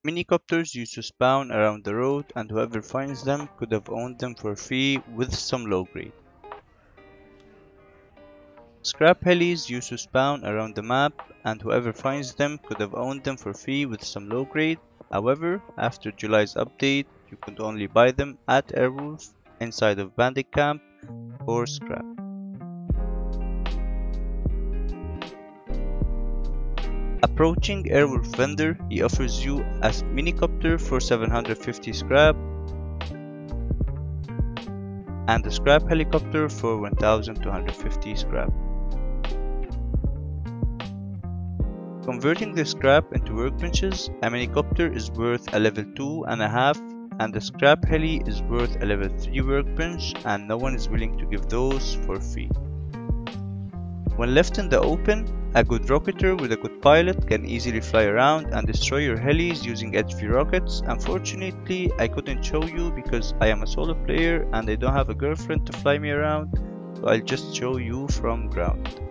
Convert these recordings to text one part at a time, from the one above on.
Minicopters used to spawn around the road, and whoever finds them could have owned them for free with some low grade. Scrap helis used to spawn around the map, and whoever finds them could have owned them for free with some low grade. However, after July's update, you could only buy them at Airwolf inside of Bandit Camp for scrap. Approaching Airwolf vendor, he offers you a minicopter for 750 scrap and a scrap helicopter for 1250 scrap. Converting the scrap into workbenches, a minicopter is worth a level 2.5 and a scrap heli is worth a level 3 workbench, and no one is willing to give those for free. When left in the open, a good rocketer with a good pilot can easily fly around and destroy your helis using HV rockets. Unfortunately, I couldn't show you because I am a solo player and I don't have a girlfriend to fly me around, so I'll just show you from ground.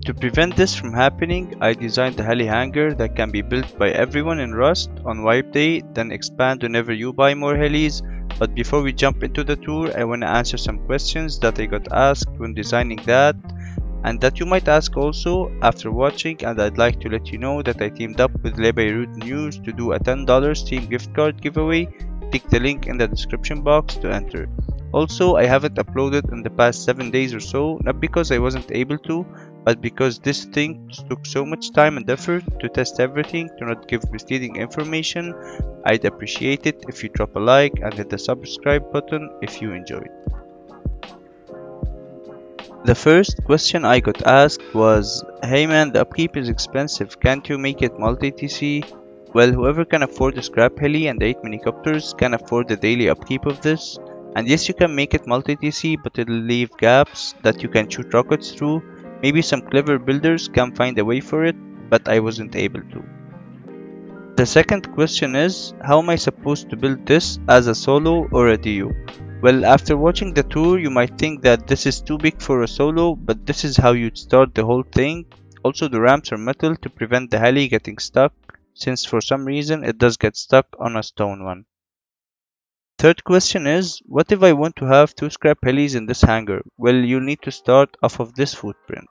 To prevent this from happening, I designed a Heli Hangar that can be built by everyone in Rust on wipe day, then expand whenever you buy more helis. But before we jump into the tour, I want to answer some questions that I got asked when designing that, and that you might ask also after watching. And I'd like to let you know that I teamed up with LAKEY News to do a $10 Steam gift card giveaway. Click the link in the description box to enter. Also, I haven't uploaded in the past 7 days or so, not because I wasn't able to, but because this thing took so much time and effort to test everything to not give misleading information. I'd appreciate it if you drop a like and hit the subscribe button if you enjoyed. The first question I got asked was, "Hey man, the upkeep is expensive, can't you make it multi-TC?" Well, whoever can afford the scrap heli and 8 minicopters can afford the daily upkeep of this. And yes, you can make it multi-TC, but it'll leave gaps that you can shoot rockets through. Maybe some clever builders can find a way for it, but I wasn't able to. The second question is, how am I supposed to build this as a solo or a duo? Well, after watching the tour, you might think that this is too big for a solo, but this is how you'd start the whole thing. Also, the ramps are metal to prevent the heli getting stuck, since for some reason it does get stuck on a stone one. Third question is, what if I want to have 2 scrap helis in this hangar? Well, you'll need to start off of this footprint.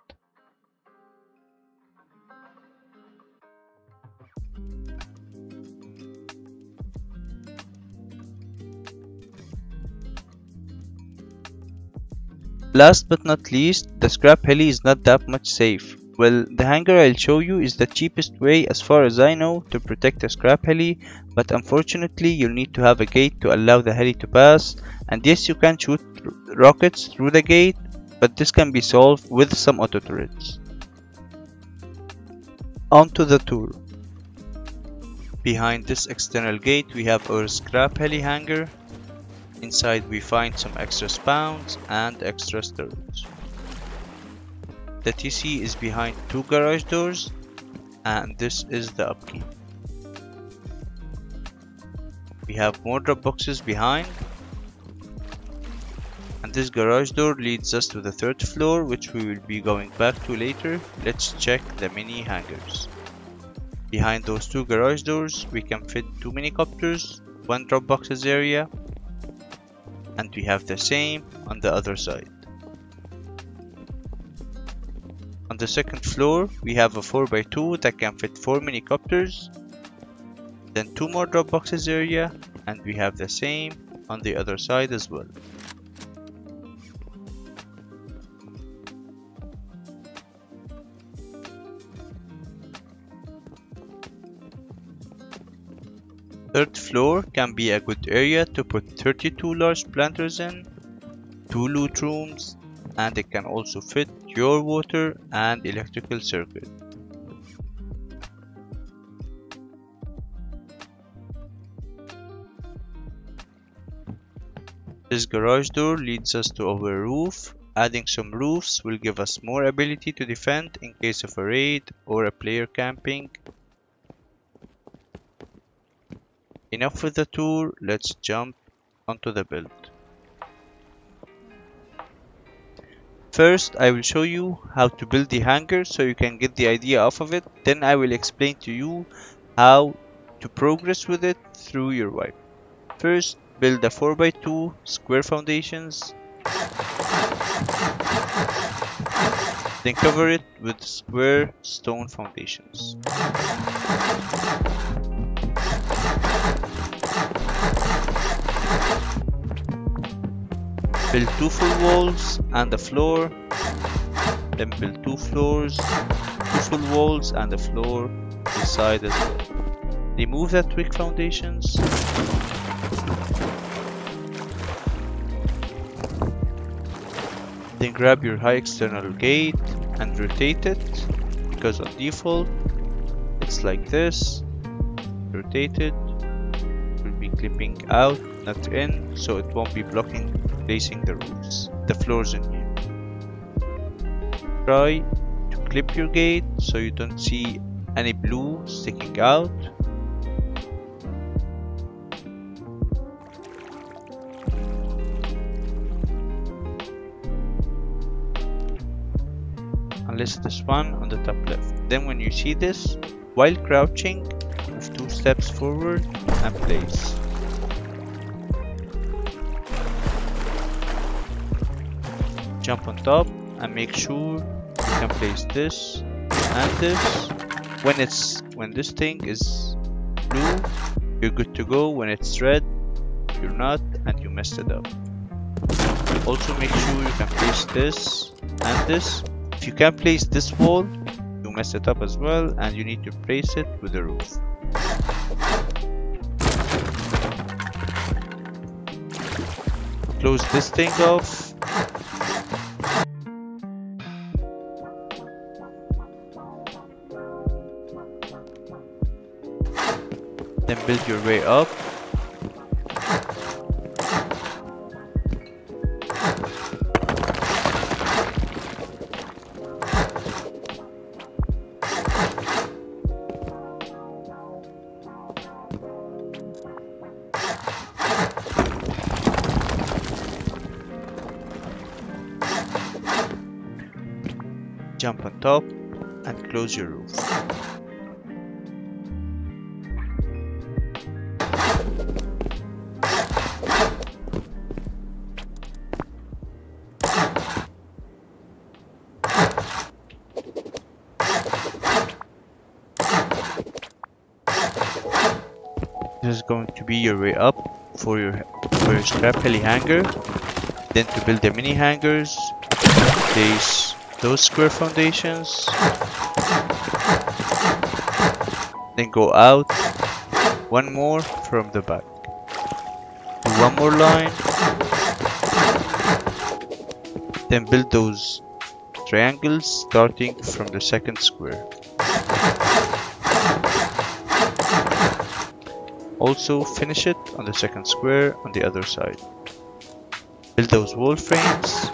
Last but not least, the scrap heli is not that much safe. Well, the hangar I'll show you is the cheapest way as far as I know to protect a scrap heli, but unfortunately you'll need to have a gate to allow the heli to pass, and yes, you can shoot rockets through the gate, but this can be solved with some auto turrets. On to the tour. Behind this external gate we have our scrap heli hangar. Inside we find some extra spawns and extra storage. The TC is behind 2 garage doors, and this is the upkeep. We have more drop boxes behind, and this garage door leads us to the 3rd floor, which we will be going back to later. Let's check the mini hangars. Behind those 2 garage doors we can fit 2 minicopters, 1 drop boxes area, and we have the same on the other side. On the 2nd floor we have a 4x2 that can fit 4 minicopters, then 2 more drop boxes area, and we have the same on the other side as well. Third floor can be a good area to put 32 large planters in, 2 loot rooms, and it can also fit your water and electrical circuit. This garage door leads us to our roof, Adding some roofs will give us more ability to defend in case of a raid or a player camping. Enough with the tour, let's jump onto the build. First, I will show you how to build the hangar so you can get the idea off of it. Then I will explain to you how to progress with it through your wipe. First, build a 4x2 square foundations. Then cover it with square stone foundations. Build 2 full walls and a floor. Then build 2 floors, 2 full walls and a floor this side as well. Remove the twig foundations. Then grab your high external gate and rotate it, because on default it's like this. Rotate it, it will be clipping out, not in, so it won't be blocking placing the roofs, the floors in here. Try to clip your gate so you don't see any blue sticking out. Unless this one on the top left. Then when you see this, while crouching, move 2 steps forward and place. Jump on top and make sure you can place this and this. When this thing is blue, you're good to go. When it's red, you're not, and you messed it up. Also make sure you can place this and this. If you can't place this wall, you mess it up as well, and you need to place it with the roof. Close this thing off. Then build your way up. Jump on top and close your roof. This is going to be your way up for your scrap heli hangar. Then to build the mini hangars, place those square foundations. Then go out one more from the back. Do one more line. Then build those triangles starting from the second square. Also finish it on the second square on the other side. Build those wall frames.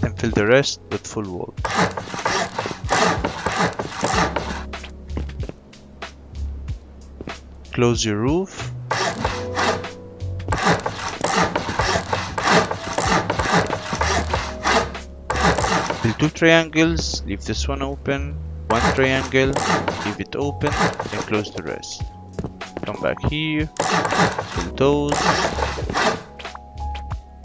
And fill the rest with full walls. Close your roof. Build 2 triangles, leave this one open. 1 triangle, leave it open, and close the rest. Come back here, build those,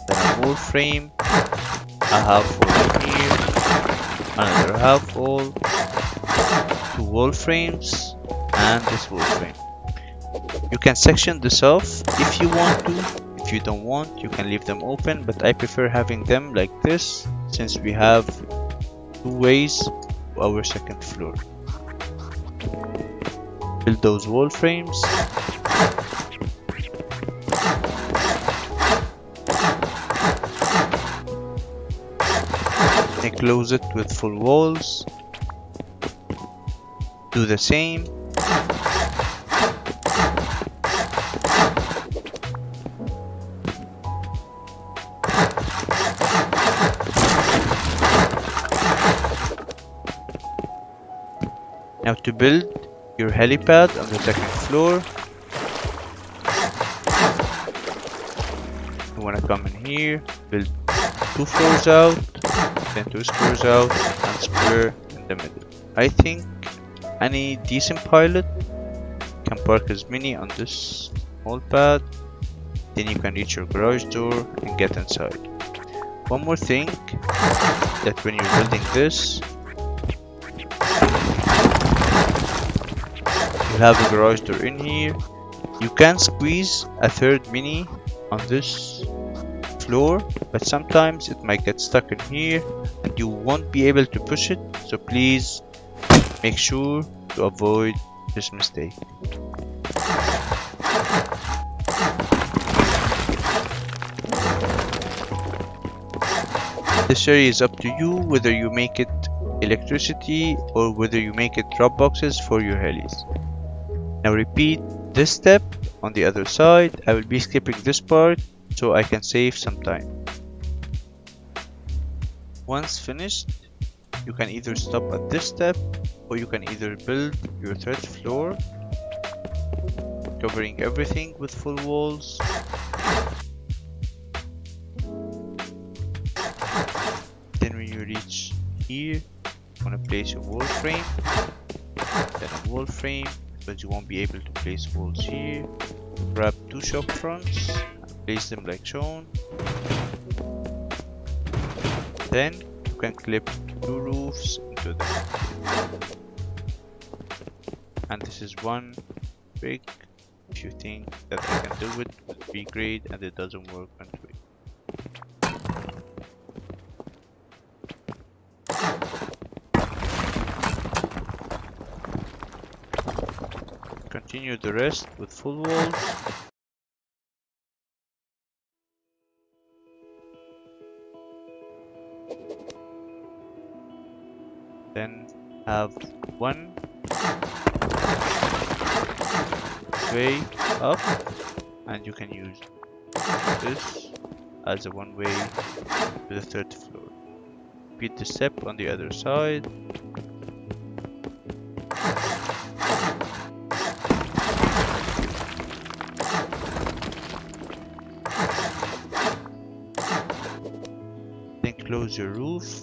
then a wall frame, a half wall here, another half wall, 2 wall frames, and this wall frame. You can section this off if you want to. If you don't want, you can leave them open, but I prefer having them like this since we have 2 ways to our second floor. Build those wall frames. And close it with full walls. Do the same. Now to build your helipad on the second floor, you want to come in here, build 2 floors out, then 2 squares out, and square in the middle. I think any decent pilot can park his mini on this small pad, then you can reach your garage door and get inside. One more thing, that when you're building this, you have a garage door in here. You can squeeze a third mini on this floor, but sometimes it might get stuck in here and you won't be able to push it, so please make sure to avoid this mistake. This area is up to you whether you make it electricity or whether you make it drop boxes for your helis. Now repeat this step on the other side. I will be skipping this part so I can save some time. Once finished, you can either stop at this step or you can either build your third floor, covering everything with full walls. Then when you reach here, you want to place your wall frame, then a wall frame, because you won't be able to place walls here. Grab 2 shop fronts and place them like shown. Then you can clip 2 roofs into them. And this is one rig. If you think that I can do it with B grade and it doesn't work on 3. Continue the rest with full walls. Then have one way up, and you can use this as a one way to the third floor. Repeat the step on the other side. Then close your roof.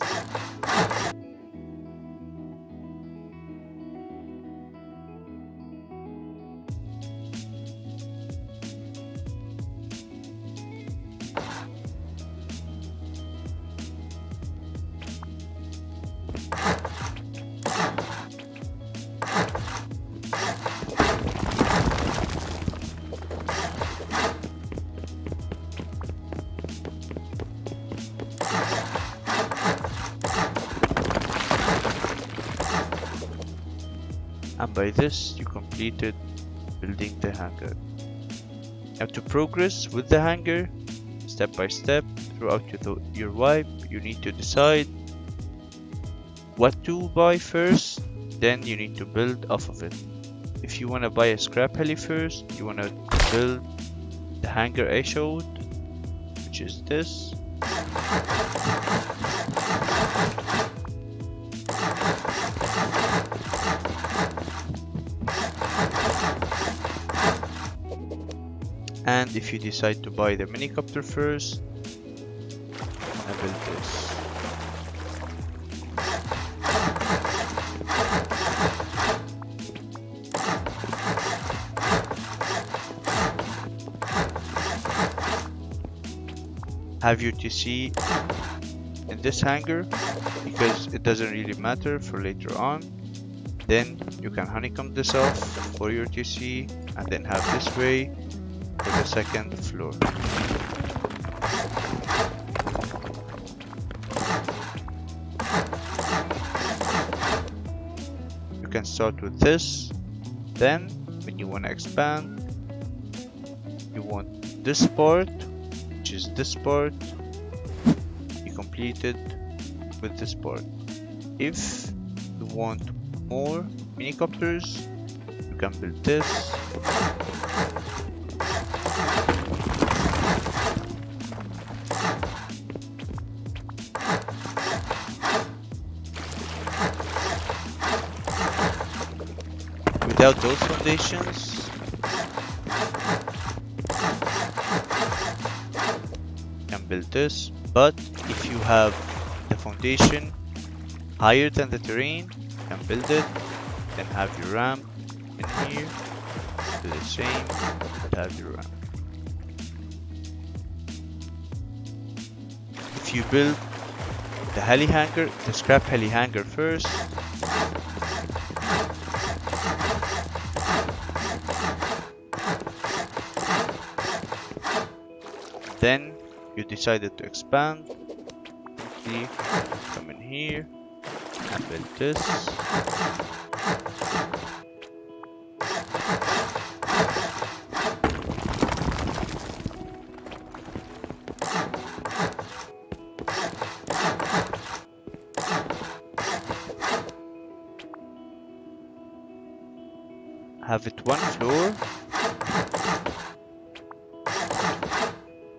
And by this you completed building the hangar. Now to progress with the hangar step by step throughout your wipe, you need to decide what to buy first, then you need to build off of it. If you want to buy a scrap heli first, you want to build the hangar I showed, which is this. And if you decide to buy the minicopter first, I build this. Have your TC in this hangar because it doesn't really matter for later on. Then you can honeycomb this off for your TC and then have this way for the second floor. You can start with this, then when you want to expand, you want this part, which is this part, you complete it with this part. If you want more minicopters, you can build this. without those foundations, you can build this. But if you have the foundation higher than the terrain, you can build it, then have your ramp in here, do the same, and have your ramp. If you build the heli hangar, the scrap heli hangar first, then you decided to expand, simply come in here and build this. Have it one floor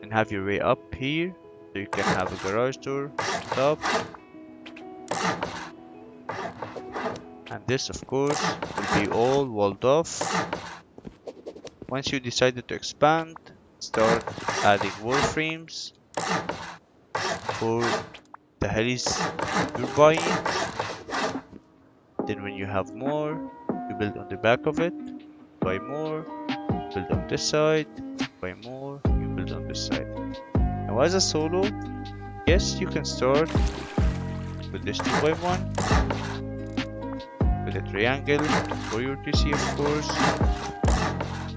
and have your way up here, so you can have a garage door on top. And this of course will be all walled off. Once you decided to expand, start adding wall frames for the helis you're buying. Then when you have more, you build on the back of it, buy more, build on this side, buy more, you build on this side. Now as a solo, yes, you can start with this 2x1 with a triangle for your TC of course,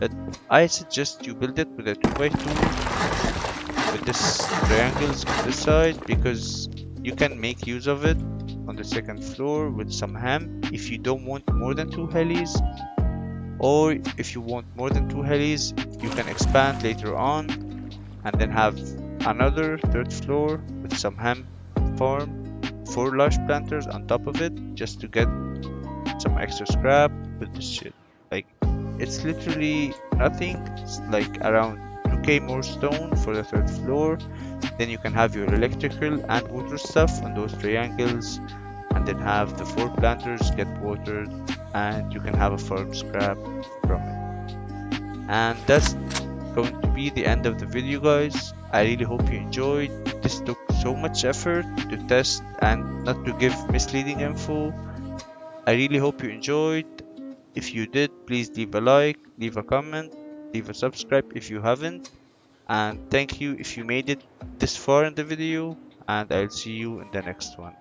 but I suggest you build it with a 2x2 with this triangles on this side, because you can make use of it on the second floor with some ham if you don't want more than 2 helis, or if you want more than 2 helis you can expand later on and then have another third floor with some ham farm, 4 large planters on top of it, just to get some extra scrap with this shit. Like, it's literally nothing. It's like around 2k more stone for the third floor. Then you can have your electrical and water stuff on those triangles, and then have the 4 planters get watered, and you can have a farm scrap from it. And that's going to be the end of the video, guys. I really hope you enjoyed. This took so much effort to test and not to give misleading info. I really hope you enjoyed. If you did, please leave a like, leave a comment, leave a subscribe if you haven't. And thank you if you made it this far in the video, and I'll see you in the next one.